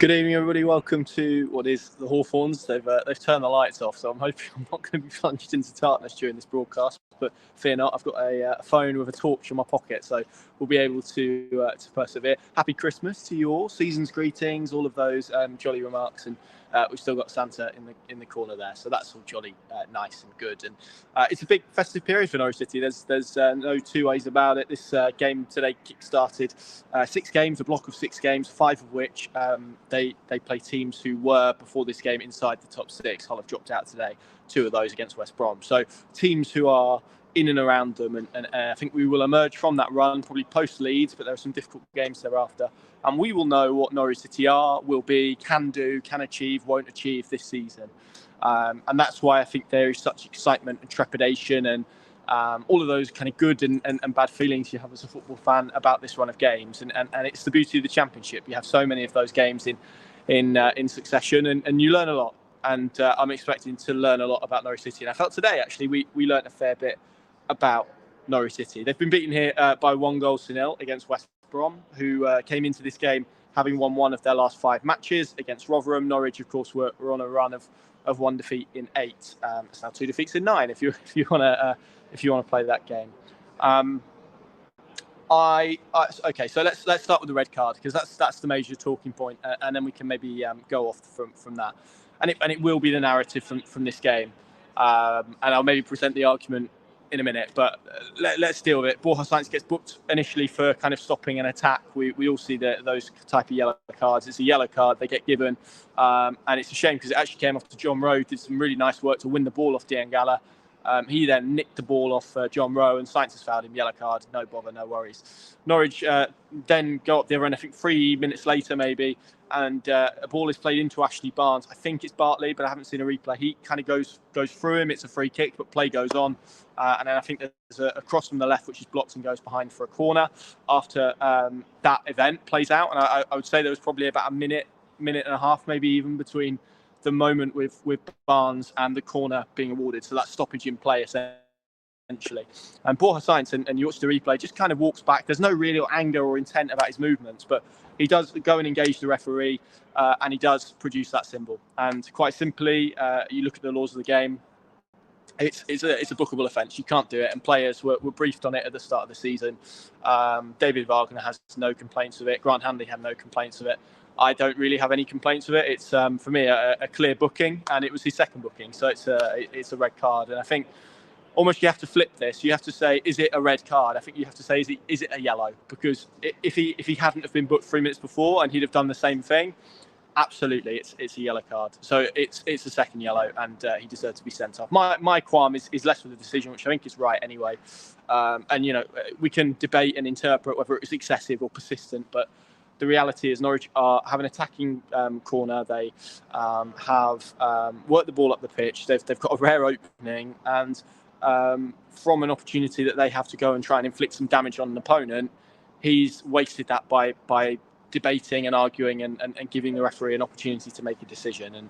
Good evening, everybody. Welcome to what is the Hawthorns. They've turned the lights off, so I'm hoping I'm not going to be plunged into darkness during this broadcast. But fear not, I've got a phone with a torch in my pocket, so we'll be able to persevere. Happy Christmas to you all. Season's greetings, all of those jolly remarks, and we've still got Santa in the corner there, so that's all jolly nice and good. And it's a big festive period for Norwich City. There's no two ways about it. This game today kick-started 6 games, a block of 6 games, 5 of which they play teams who were before this game inside the top 6. Hull have dropped out today, 2 of those against West Brom. So teams who are in and around them, and I think we will emerge from that run probably post Leeds, but there are some difficult games thereafter, and we will know what Norwich City are, will be, can do, can achieve, won't achieve this season, and that's why I think there is such excitement and trepidation and all of those kind of good and bad feelings you have as a football fan about this run of games, and it's the beauty of the Championship. You have so many of those games in succession, and you learn a lot. And I'm expecting to learn a lot about Norwich City. And I felt today, actually, we learned a fair bit about Norwich City. They've been beaten here by 1-0 against West Brom, who came into this game having won 1 of their last 5 matches against Rotherham. Norwich, of course, were on a run of 1 defeat in 8. It's now 2 defeats in 9. If you want to play that game. Okay, so let's start with the red card, because that's the major talking point, and then we can maybe go off from that, and it will be the narrative from this game, and I'll maybe present the argument in a minute, but let's deal with it. Borja Sainz gets booked initially for kind of stopping an attack. We all see those type of yellow cards. It's a yellow card they get given, and it's a shame because it actually came off to John Rowe, did some really nice work to win the ball off Diangala. He then nicked the ball off John Rowe, and Sainz has fouled him, yellow card, no bother, no worries. Norwich then go up the other end, I think 3 minutes later maybe, and a ball is played into Ashley Barnes. I think it's Bartley, but I haven't seen a replay. He kind of goes through him. It's a free kick, but play goes on. And then I think there's a cross from the left, which is blocked and goes behind for a corner. After that event plays out, and I would say there was probably about a minute and a half, maybe even, between the moment with Barnes and the corner being awarded. So that's stoppage in play, essentially. And Borja Sainz, and you watch the replay, just kind of walks back. There's no real anger or intent about his movements, but he does go and engage the referee, and he does produce that symbol. And quite simply, you look at the laws of the game, it's a bookable offence. You can't do it, and players were briefed on it at the start of the season. David Wagner has no complaints of it. Grant Hanley had no complaints of it. I don't really have any complaints with it. It's for me a clear booking, and it was his second booking, so it's a red card. And I think almost you have to flip this. You have to say, is it a red card? I think you have to say, is it a yellow? Because if he hadn't have been booked 3 minutes before and he'd have done the same thing, absolutely, it's a yellow card. So it's a second yellow, and he deserved to be sent off. My qualm is less with the decision, which I think is right anyway. And we can debate and interpret whether it was excessive or persistent, but the reality is Norwich have an attacking corner. They have worked the ball up the pitch. They've got a rare opening, and from an opportunity that they have to go and try and inflict some damage on an opponent, he's wasted that by debating and arguing and giving the referee an opportunity to make a decision. And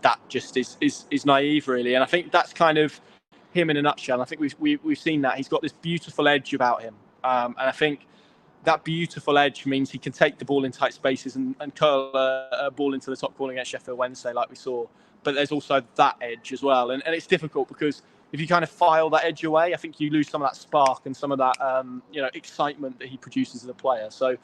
that just is naive, really. And I think that's kind of him in a nutshell. I think we've seen that. He's got this beautiful edge about him, and I think that beautiful edge means he can take the ball in tight spaces and curl a ball into the top corner against Sheffield Wednesday, like we saw. But there's also that edge as well. And it's difficult because if you kind of file that edge away, I think you lose some of that spark and some of that excitement that he produces as a player. So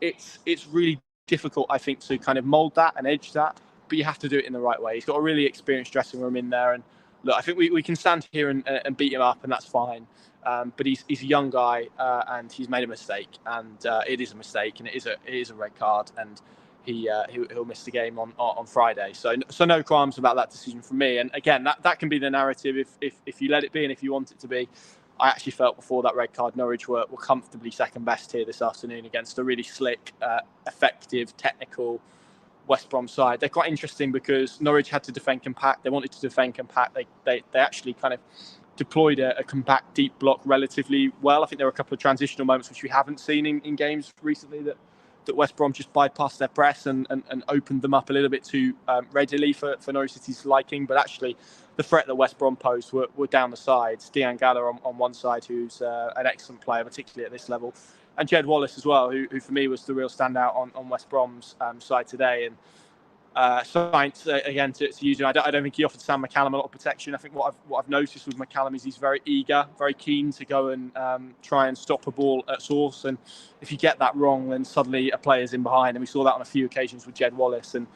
it's really difficult, I think, to kind of mould that and edge that. But you have to do it in the right way. He's got a really experienced dressing room in there. And look, I think we can stand here and beat him up, and that's fine. But he's a young guy, and he's made a mistake, and it is a mistake, and it is a red card, and he'll miss the game on Friday. So no qualms about that decision from me. And again, that can be the narrative if you let it be, and if you want it to be. I actually felt before that red card, Norwich were comfortably second best here this afternoon against a really slick, effective, technical West Brom side. They're quite interesting because Norwich had to defend compact. They wanted to defend compact. They actually kind of deployed a compact deep block relatively well. I think there were a couple of transitional moments which we haven't seen in games recently that West Brom just bypassed their press and opened them up a little bit too readily for Norwich City's liking. But actually, the threat that West Brom posed were down the sides. Diangala on one side, who's an excellent player, particularly at this level. and Jed Wallace as well, who for me was the real standout on West Brom's side today. And Sainz, again, to use him, I don't think he offered Sam McCallum a lot of protection. I think what I've noticed with McCallum is he's very eager, very keen to go and try and stop a ball at source. And if you get that wrong, then suddenly a player's in behind. And we saw that on a few occasions with Jed Wallace. And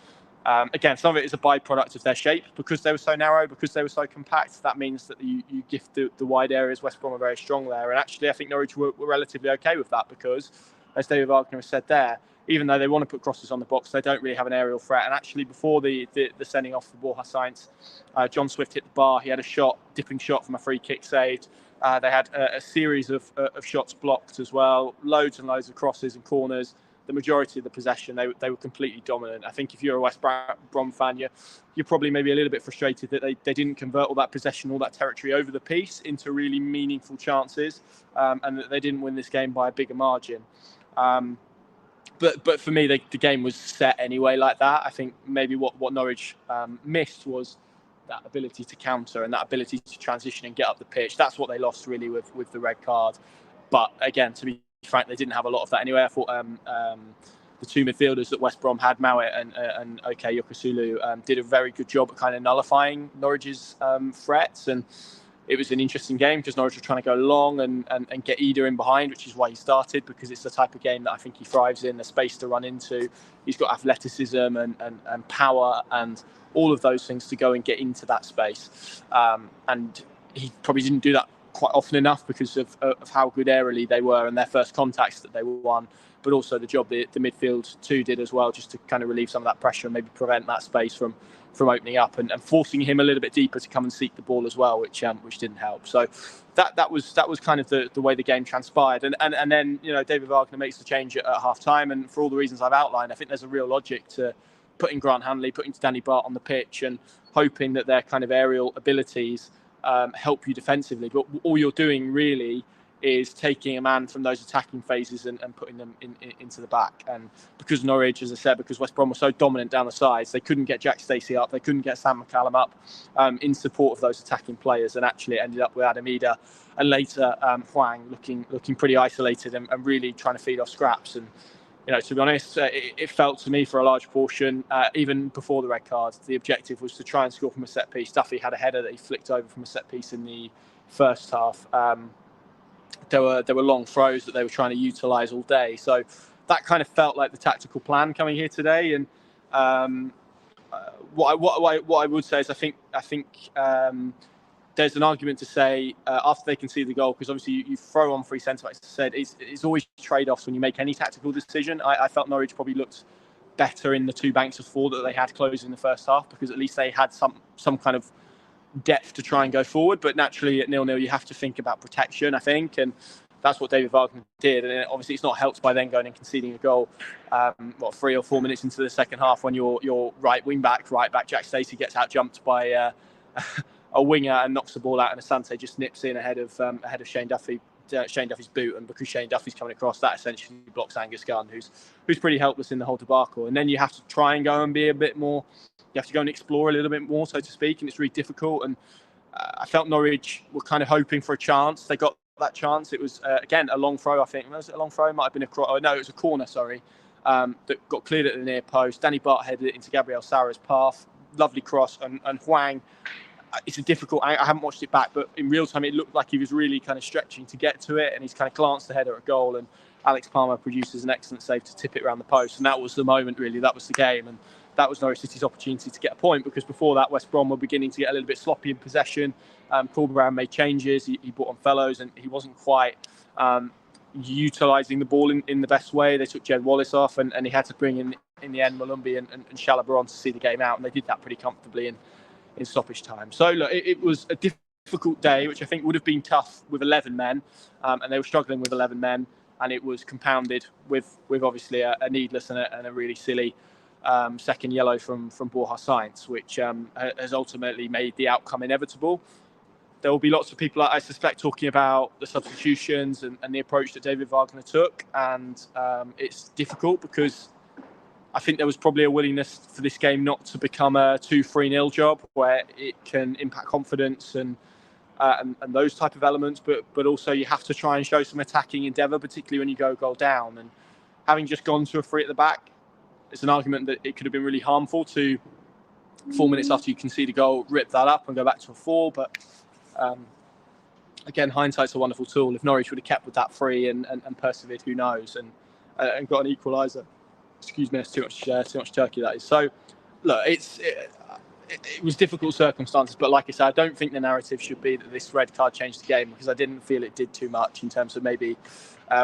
again, some of it is a byproduct of their shape. Because they were so narrow, because they were so compact, that means that you gift the wide areas. West Brom are very strong there. And actually, I think Norwich were relatively okay with that because, as David Wagner has said there, even though they want to put crosses on the box, they don't really have an aerial threat. And actually, before the sending off for Borja Sainz, John Swift hit the bar. He had a dipping shot from a free kick saved. They had a series of shots blocked as well, loads and loads of crosses and corners. The majority of the possession, they were completely dominant. I think if you're a West Brom fan, you're probably maybe a little bit frustrated that they didn't convert all that possession, all that territory over the piece into really meaningful chances, and that they didn't win this game by a bigger margin. But for me, the game was set anyway like that. I think maybe what Norwich missed was that ability to counter and that ability to transition and get up the pitch. That's what they lost really with the red card. But again, to be frank, they didn't have a lot of that anyway. I thought the two midfielders that West Brom had, Mowat and OK Yokosulu, did a very good job at kind of nullifying Norwich's threats. And it was an interesting game because Norwich were trying to go long and get Eder in behind, which is why he started, because it's the type of game that I think he thrives in, the space to run into. He's got athleticism and power and all of those things to go and get into that space. And he probably didn't do that quite often enough because of how good aerially they were and their first contacts that they won, but also the job the midfield too did as well, just to kind of relieve some of that pressure and maybe prevent that space from opening up and forcing him a little bit deeper to come and seek the ball as well, which didn't help. So that was kind of the way the game transpired. And then, you know, David Wagner makes the change at half time, and for all the reasons I've outlined, I think there's a real logic to putting Grant Hanley, putting Danny Bart on the pitch and hoping that their kind of aerial abilities help you defensively. But all you're doing really is taking a man from those attacking phases and putting them into the back. And because Norwich, as I said, because West Brom were so dominant down the sides, they couldn't get Jack Stacey up, they couldn't get Sam McCallum up in support of those attacking players, and actually it ended up with Adam Eder and later Hwang looking pretty isolated and really trying to feed off scraps. And, you know, to be honest, it felt to me for a large portion, even before the red card, the objective was to try and score from a set piece. Duffy had a header that he flicked over from a set piece in the first half. There were long throws that they were trying to utilise all day. So that kind of felt like the tactical plan coming here today. And what I would say is I think there's an argument to say after they concede the goal, because obviously you throw on three centre-backs, as I said, it's always trade-offs when you make any tactical decision. I felt Norwich probably looked better in the two banks of four that they had closing the first half, because at least they had some kind of depth to try and go forward. But naturally at 0-0 you have to think about protection, I think, and that's what David Wagner did. And obviously it's not helped by then going and conceding a goal 3 or 4 minutes into the second half when your right back Jack Stacey gets out jumped by a winger and knocks the ball out, and Asante just nips in ahead of Shane Duffy's boot. And because Shane Duffy's coming across, that essentially blocks Angus Gunn, who's pretty helpless in the whole debacle. And then you have to try and go and be a bit more, you have to go and explore a little bit more, so to speak, and it's really difficult. And I felt Norwich were kind of hoping for a chance. They got that chance. It was, again, a long throw, I think. Was it a long throw? It might have been no, it was a corner, sorry, that got cleared at the near post. Danny Bart headed it into Gabriel Sara's path. Lovely cross. And Hwang, it's a difficult, I haven't watched it back, but in real time it looked like he was really kind of stretching to get to it, and he's kind of glanced ahead at a goal, and Alex Palmer produces an excellent save to tip it around the post. And that was the moment, really. That was the game. And that was Norwich City's opportunity to get a point, because before that, West Brom were beginning to get a little bit sloppy in possession. Corberan made changes. He brought on fellows, and he wasn't quite utilising the ball in the best way. They took Jed Wallace off, and he had to bring in the end Malumbi and Chalobah on to see the game out, and they did that pretty comfortably in stoppage time. So look, it was a difficult day, which I think would have been tough with 11 men, and they were struggling with 11 men, and it was compounded with obviously a needless and a really silly second yellow from Borja Sainz, which has ultimately made the outcome inevitable. There will be lots of people, I suspect, talking about the substitutions and the approach that David Wagner took, and it's difficult because I think there was probably a willingness for this game not to become a 2-3-0 job where it can impact confidence and and those type of elements, but also you have to try and show some attacking endeavour, particularly when you go goal down. And having just gone to a free at the back, it's an argument that it could have been really harmful to 4 minutes after you concede a goal, rip that up and go back to a 4. But again, hindsight's a wonderful tool. If Norwich would have kept with that free and persevered, who knows, and got an equaliser. Excuse me, it's too much turkey, that is. So, look, it was difficult circumstances, but like I said, I don't think the narrative should be that this red card changed the game, because I didn't feel it did too much in terms of maybe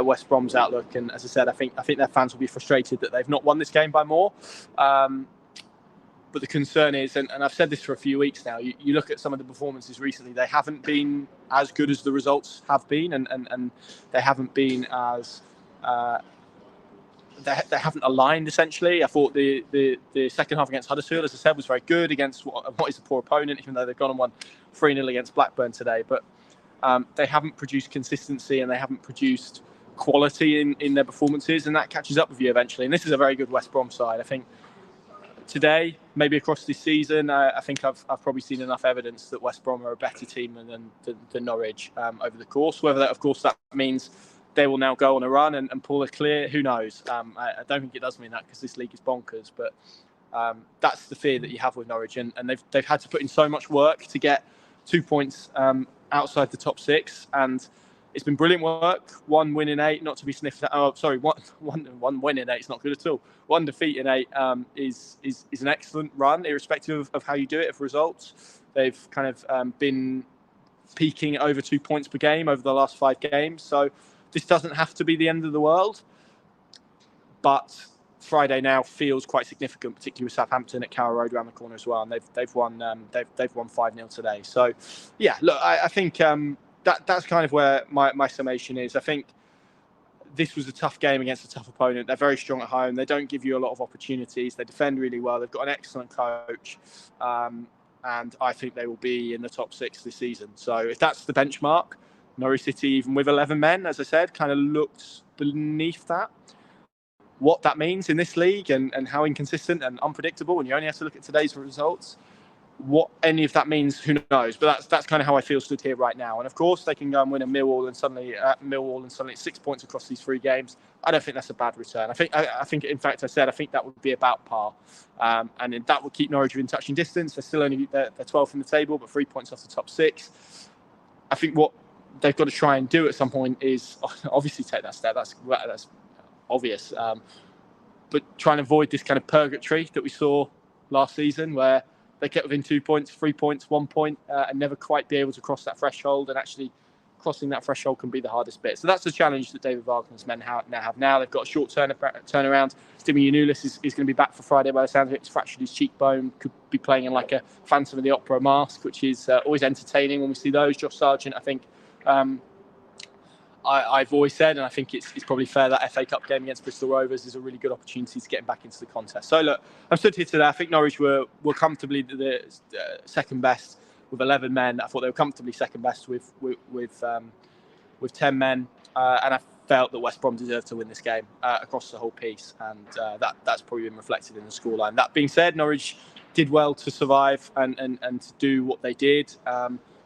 West Brom's outlook. And as I said, I think their fans will be frustrated that they've not won this game by more. But the concern is, and I've said this for a few weeks now, you look at some of the performances recently, they haven't been as good as the results have been, and they haven't been as... They haven't aligned, essentially. I thought the second half against Huddersfield, as I said, was very good against what is a poor opponent, even though they've gone and won 3-0 against Blackburn today. But they haven't produced consistency, and they haven't produced quality in their performances, and that catches up with you eventually. And this is a very good West Brom side. I think today, maybe across this season, I think I've probably seen enough evidence that West Brom are a better team than Norwich over the course. Whether that, of course, that means they will now go on a run and pull a clear, who knows? I don't think it does mean that, because this league is bonkers. But that's the fear that you have with Norwich, and they've had to put in so much work to get 2 points outside the top 6, and it's been brilliant work. 1 win in 8, not to be sniffed at. Oh, sorry, one win in 8 is not good at all. 1 defeat in 8 is an excellent run, irrespective of how you do it, of results. They've kind of been peaking over 2 points per game over the last 5 games. So this doesn't have to be the end of the world, but Friday now feels quite significant, particularly with Southampton at Carrow Road around the corner as well, and they've won 5-0 today. So, yeah, look, I think that's kind of where my summation is. I think this was a tough game against a tough opponent. They're very strong at home. They don't give you a lot of opportunities. They defend really well. They've got an excellent coach, and I think they will be in the top 6 this season. So if that's the benchmark, Norwich City, even with 11 men, as I said, kind of looked beneath that. What that means in this league and how inconsistent and unpredictable, and you only have to look at today's results, what any of that means, who knows? But that's kind of how I feel stood here right now. And of course, they can go and win a Millwall and suddenly it's 6 points across these 3 games. I don't think that's a bad return. I think in fact, I think that would be about par, and that would keep Norwich within touching distance. They're still only they're 12th in the table, but 3 points off the top 6. I think what they've got to try and do at some point is obviously take that step. That's obvious, but try and avoid this kind of purgatory that we saw last season, where they kept within 2 points, 3 points, 1 point, and never quite be able to cross that threshold. And actually, crossing that threshold can be the hardest bit. So that's the challenge that David Wagner's men now have. They've got a short turnaround. Stephen Yanulis is going to be back for Friday by the sound of it. He's fractured his cheekbone, could be playing in like a Phantom of the Opera mask, which is always entertaining when we see those. Josh Sargent, I think, I've always said, and I think it's probably fair, that FA Cup game against Bristol Rovers is a really good opportunity to get him back into the contest. So look, I'm stood here today. I think Norwich were comfortably the second best with 11 men. I thought they were comfortably second best with 10 men, and I felt that West Brom deserved to win this game across the whole piece, and that's probably been reflected in the scoreline. That being said, Norwich did well to survive and to do what they did.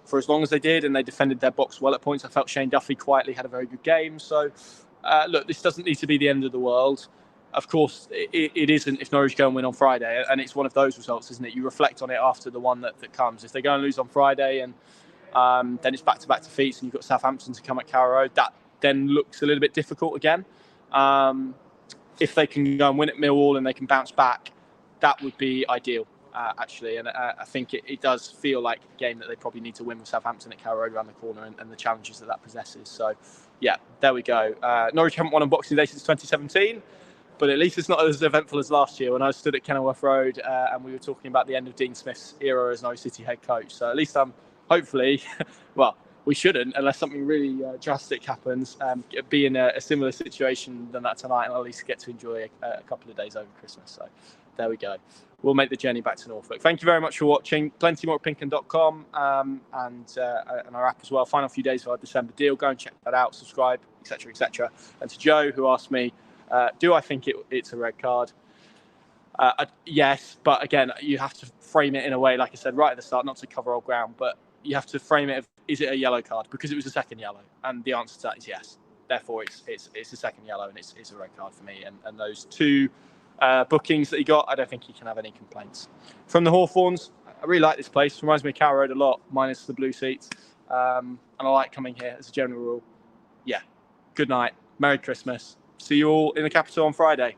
For as long as they did, and they defended their box well at points. I felt Shane Duffy quietly had a very good game. So, look, this doesn't need to be the end of the world. Of course, it isn't if Norwich go and win on Friday, and it's one of those results, isn't it? You reflect on it after the one that comes. If they go and lose on Friday, and then it's back-to-back defeats, and you've got Southampton to come at Carrow Road, that then looks a little bit difficult again. If they can go and win at Millwall and they can bounce back, that would be ideal. Actually, and I think it does feel like a game that they probably need to win with Southampton at Carrow Road around the corner, and the challenges that possesses. So, yeah, there we go. Norwich haven't won on Boxing Day since 2017, but at least it's not as eventful as last year when I stood at Kenilworth Road and we were talking about the end of Dean Smith's era as Norwich City head coach. So at least I'm hopefully, well, we shouldn't, unless something really drastic happens, be in a similar situation than that tonight, and at least get to enjoy a couple of days over Christmas. So there we go. We'll make the journey back to Norfolk. Thank you very much for watching. Plenty more at pinkham.com and our app as well. Final few days of our December deal. Go and check that out. Subscribe, etc., etc. And to Joe, who asked me, do I think it's a red card? Yes, but again, you have to frame it in a way, like I said right at the start, not to cover old ground, but you have to frame it is it a yellow card? Because it was a second yellow, and the answer to that is yes. Therefore, it's a second yellow, and it's a red card for me. And those two bookings that he got, I don't think he can have any complaints. From the Hawthorns, I really like this place. Reminds me of Carrow Road a lot, minus the blue seats. And I like coming here as a general rule. Yeah. Good night. Merry Christmas. See you all in the capital on Friday.